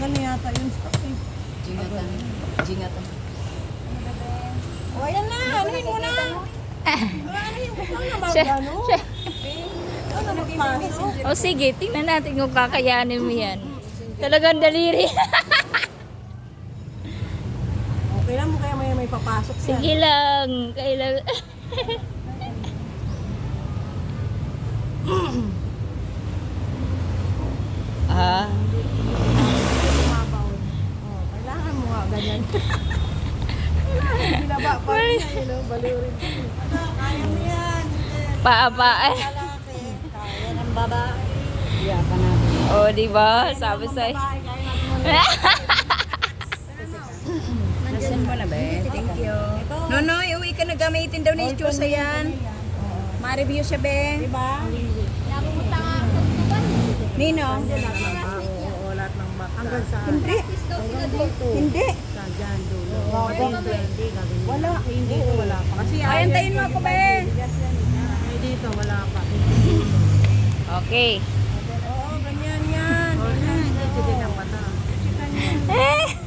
Matagal na yata yun stock eh. Jingatan. Jingatan. O, ayan na. Anuhin mo na. Anuhin mo na magano. Ano magpasok? O sige, tingnan natin kung kakayanin mo yan. Talagang daliri. Okay lang mo kaya may papasok siya. Sige lang. Kailan... ah. Tumabaw. Oh, kailangan mo nga ganyan. Binaba pa rin niya, baliw rin. Kaya mo yan. Paapa. Lalaki. Kaya ng babae. Iyakan natin. O, diba? Sabi sa'yo. Babae, kaya natin mo. Nasaan mo na ba? Thank you. Nonoy, uwi ka na gamitin daw ni Chusa yan. Ma-review siya, be. Diba? Nino? Oo, lahat ng bak. Hanggang sa... Hindi. Hindi. Sa dyan, dulo. Wala. Hindi dito, wala pa. Kasi Ay, antayin mo ako, be. Ay, dito, wala pa. Okay. Oo, ganyan yan. Oo, yan. Sige ng mata. Eh!